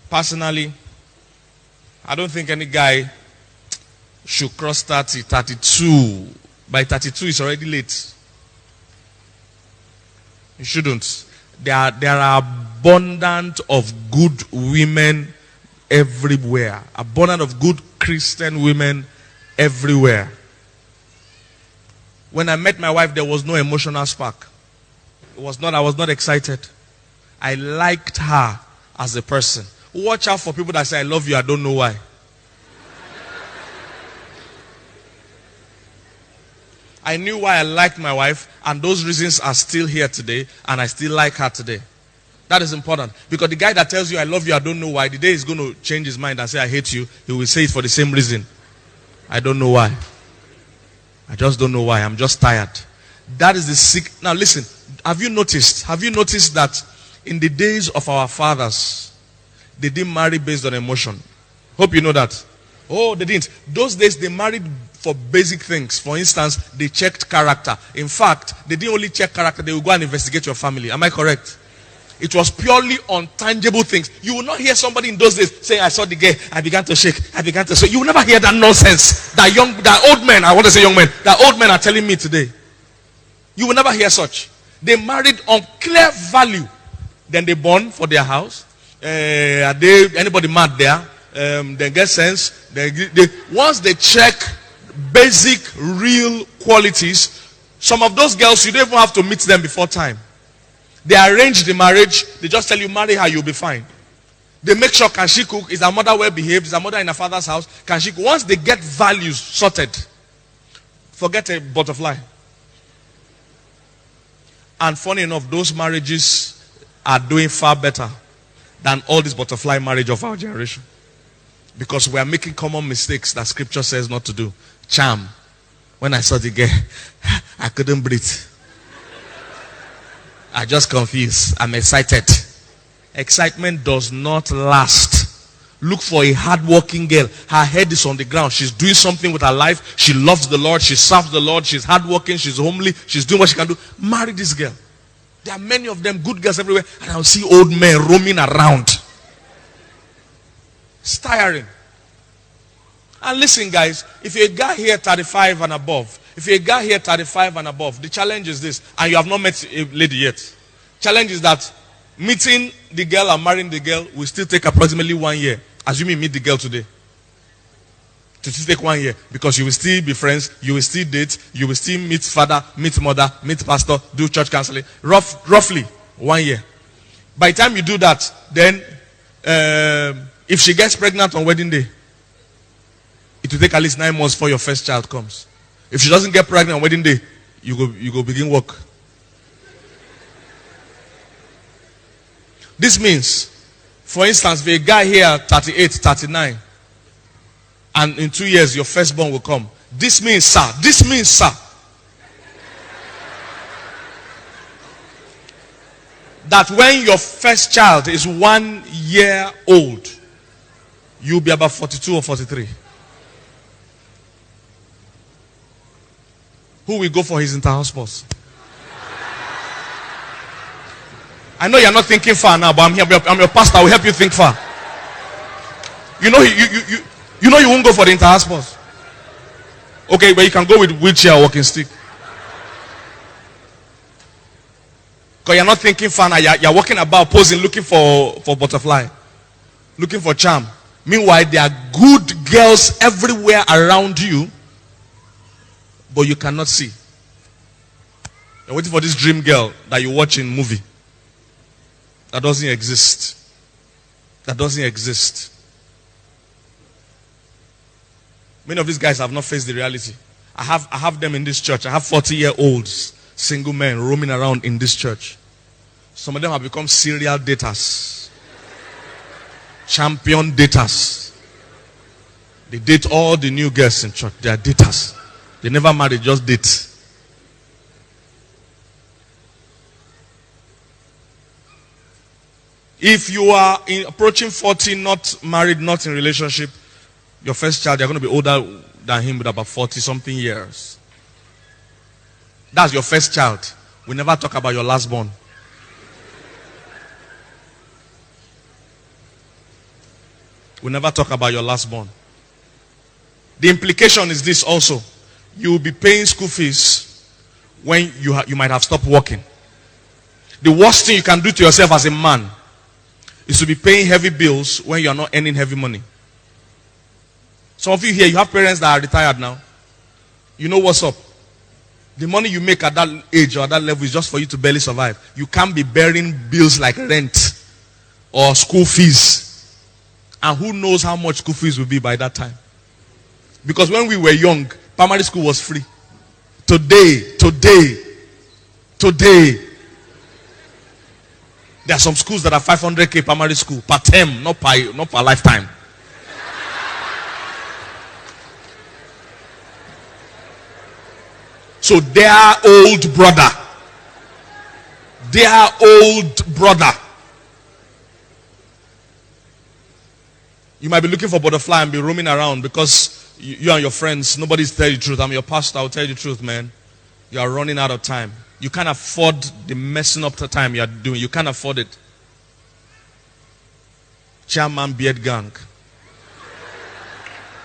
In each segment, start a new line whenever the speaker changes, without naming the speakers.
Personally, I don't think any guy should cross 30, 32. By 32, it's already late. You shouldn't. There are abundant of good women everywhere. Abundant of good Christian women everywhere. When I met my wife, there was no emotional spark. I was not excited. I liked her as a person. Watch out for people that say, I love you, I don't know why. I knew why I liked my wife, and those reasons are still here today, and I still like her today. That is important. Because the guy that tells you, I love you, I don't know why, the day he's going to change his mind and say, I hate you, he will say it for the same reason. I don't know why. I just don't know why. I'm just tired. That is the sick. Now listen, have you noticed that in the days of our fathers, they didn't marry based on emotion? Hope you know that. Oh, they didn't. Those days they married for basic things. For instance, they checked character. In fact, they didn't only check character, they would go and investigate your family. Am I correct? It was purely on tangible things. You will not hear somebody in those days saying, I saw the girl, I began to shake, I began to shake. You will never hear that nonsense. That old men, I want to say young men, that old men are telling me today. You will never hear such. They married on clear value. Then they born for their house. Are they anybody mad there? They get sense. Once they check basic, real qualities, some of those girls, you don't even have to meet them before time. They arrange the marriage. They just tell you, marry her, you'll be fine. They make sure, can she cook? Is her mother well behaved? Is her mother in her father's house? Can she cook? Once they get values sorted, forget a butterfly. And funny enough, those marriages are doing far better than all this butterfly marriage of our generation. Because we are making common mistakes that scripture says not to do. Charm. When I saw the girl, I couldn't breathe. I just confused. I'm excited. Excitement does not last. Look for a hardworking girl. Her head is on the ground. She's doing something with her life. She loves the Lord. She serves the Lord. She's hardworking. She's homely. She's doing what she can do. Marry this girl. There are many of them, good girls everywhere. And I'll see old men roaming around. It's tiring. And listen, guys, if you're a guy here 35 and above, the challenge is this, and you have not met a lady yet. Challenge is that meeting the girl and marrying the girl will still take approximately 1 year. Assuming you meet the girl today. To still take 1 year. Because you will still be friends, you will still date, you will still meet father, meet mother, meet pastor, do church counseling. Roughly 1 year. By the time you do that, then if she gets pregnant on wedding day, it will take at least 9 months before your first child comes. If she doesn't get pregnant on wedding day, you go begin work. This means, for instance, if a guy here 38, 39, and in 2 years your firstborn will come. This means, sir, that when your first child is 1 year old, you'll be about 42 or 43. Who will go for his inter-house sports? I know you're not thinking far now, but I'm here. I'm your pastor. I will help you think far. You know you won't go for the inter-house sports. Okay, but you can go with wheelchair or walking stick. Because you're not thinking far now. You're walking about, posing, looking for butterfly. Looking for charm. Meanwhile, there are good girls everywhere around you, but you cannot see. You're waiting for this dream girl that you watch in movie. That doesn't exist. That doesn't exist. Many of these guys have not faced the reality. I have them in this church. I have 40-year-olds, single men roaming around in this church. Some of them have become serial daters. Champion daters. They date all the new girls in church. They are daters. They never marry, just date. If you are approaching 40, not married, not in relationship, your first child, you're going to be older than him with about 40-something years. That's your first child. We never talk about your last born. We never talk about your last born. The implication is this also. You will be paying school fees when you might have stopped working. The worst thing you can do to yourself as a man is to be paying heavy bills when you are not earning heavy money. Some of you here, you have parents that are retired now. You know what's up. The money you make at that age or at that level is just for you to barely survive. You can't be bearing bills like rent or school fees. And who knows how much school fees will be by that time. Because when we were young, primary school was free. Today, there are some schools that are 500k primary school per term, not per lifetime. So their old brother, you might be looking for butterfly and be roaming around because you and your friends, nobody's telling you the truth. I'm your pastor, I'll tell you the truth, man. You are running out of time. You can't afford the messing up the time you are doing. You can't afford it. Chairman Beard Gang.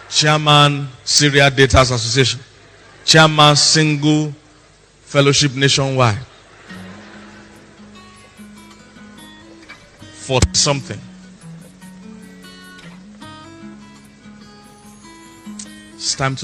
Chairman Syria Daters Association. Chairman Single Fellowship Nationwide. For something. It's time to